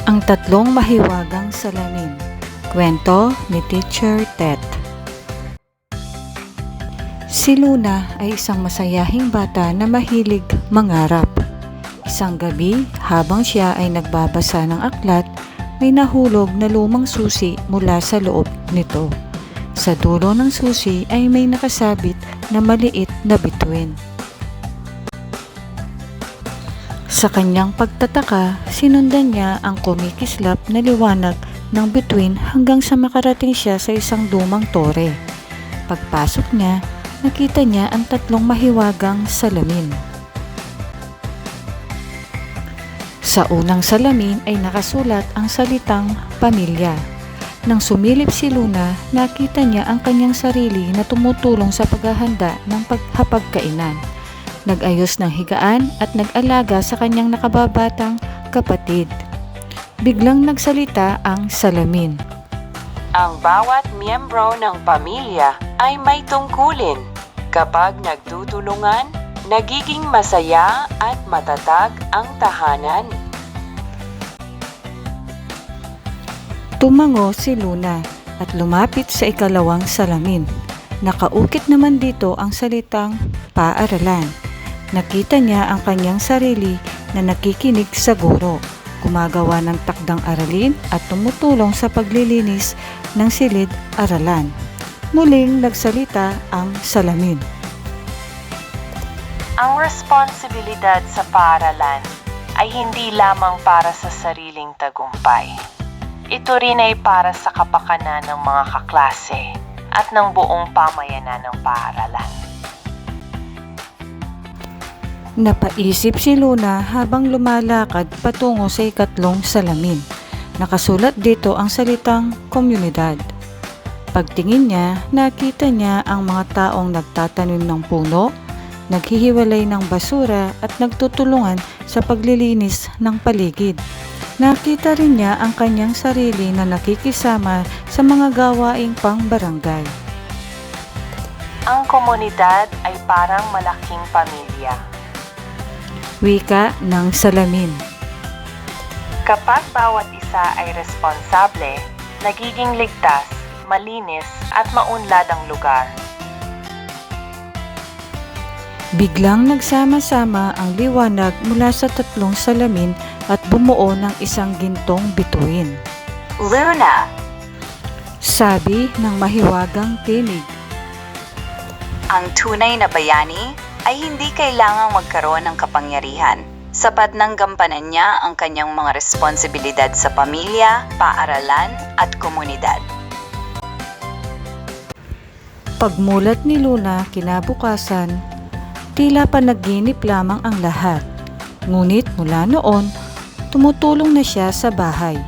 Ang tatlong mahiwagang salamin. Kwento ni Teacher Tet. Si Luna ay isang masayahing bata na mahilig mangarap. Isang gabi, habang siya ay nagbabasa ng aklat, may nahulog na lumang susi mula sa loob nito. Sa dulo ng susi ay may nakasabit na maliit na bituin. Sa kanyang pagtataka, sinundan niya ang kumikislap na liwanag ng bituin hanggang sa makarating siya sa isang lumang tore. Pagpasok niya, nakita niya ang tatlong mahiwagang salamin. Sa unang salamin ay nakasulat ang salitang pamilya. Nang sumilip si Luna, nakita niya ang kanyang sarili na tumutulong sa paghahanda ng paghapagkainan. Nag-ayos ng higaan at nag-alaga sa kanyang nakababatang kapatid. Biglang nagsalita ang salamin. Ang bawat miyembro ng pamilya ay may tungkulin. Kapag nagtutulungan, nagiging masaya at matatag ang tahanan. Tumango si Luna at lumapit sa ikalawang salamin. Nakaukit naman dito ang salitang paaralan. Nakita niya ang kanyang sarili na nakikinig sa guro, gumagawa ng takdang aralin at tumutulong sa paglilinis ng silid-aralan. Muling nagsalita ang salamin. Ang responsibilidad sa paaralan ay hindi lamang para sa sariling tagumpay. Ito rin ay para sa kapakanan ng mga kaklase at ng buong pamayanan ng paaralan. Napaisip si Luna habang lumalakad patungo sa ikatlong salamin. Nakasulat dito ang salitang komunidad. Pagtingin niya, nakita niya ang mga taong nagtatanim ng puno, naghihiwalay ng basura at nagtutulungan sa paglilinis ng paligid. Nakita rin niya ang kanyang sarili na nakikisama sa mga gawaing pang-barangay. Ang komunidad ay parang malaking pamilya. Wika ng salamin. Kapag bawat isa ay responsable, nagiging ligtas, malinis at maunlad ang lugar. Biglang nagsama-sama ang liwanag mula sa tatlong salamin at bumuo ng isang gintong bituin. Luna! Sabi ng mahiwagang tinig. Ang tunay na bayani ay hindi kailangang magkaroon ng kapangyarihan. Sapat nang gampanan niya ang kanyang mga responsibilidad sa pamilya, paaralan at komunidad. Pagmulat ni Luna kinabukasan, tila panaginip lamang ang lahat. Ngunit mula noon, tumutulong na siya sa bahay.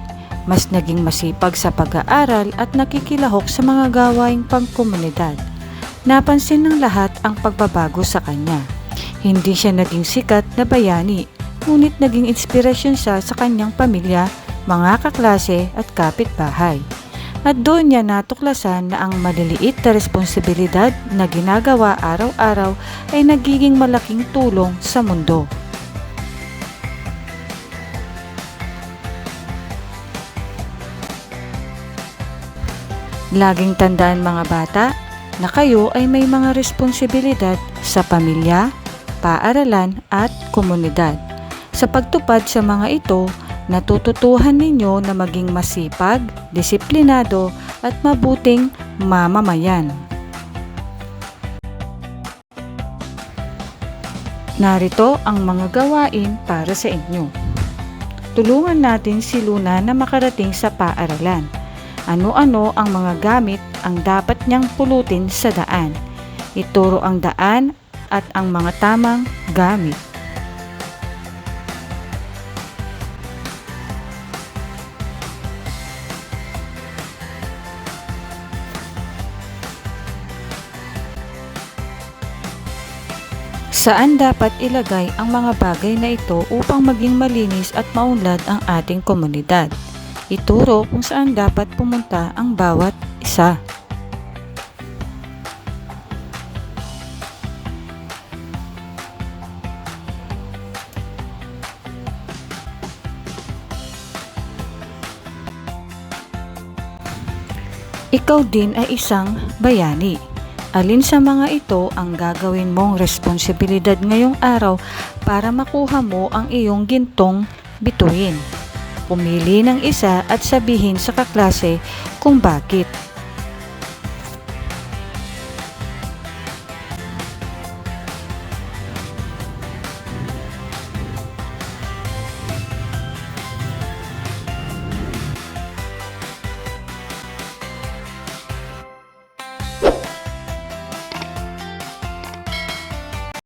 Mas naging masipag sa pag-aaral at nakikilahok sa mga gawaing pangkomunidad. Napansin ng lahat ang pagbabago sa kanya. Hindi siya naging sikat na bayani, ngunit naging inspirasyon siya sa kanyang pamilya, mga kaklase at kapitbahay. At doon niya natuklasan na ang maliliit na responsibilidad na ginagawa araw-araw ay nagiging malaking tulong sa mundo. Laging tandaan mga bata na kayo ay may mga responsibilidad sa pamilya, paaralan at komunidad. Sa pagtupad sa mga ito, natututuhan ninyo na maging masipag, disiplinado at mabuting mamamayan. Narito ang mga gawain para sa inyo. Tulungan natin si Luna na makarating sa paaralan. Ano-ano ang mga gamit ang dapat niyang pulutin sa daan. Ituro ang daan at ang mga tamang gamit. Saan dapat ilagay ang mga bagay na ito upang maging malinis at maunlad ang ating komunidad? Ituro kung saan dapat pumunta ang bawat isa. Ikaw din ay isang bayani. Alin sa mga ito ang gagawin mong responsibilidad ngayong araw para makuha mo ang iyong gintong bituin? Pumili ng isa at sabihin sa kaklase kung bakit.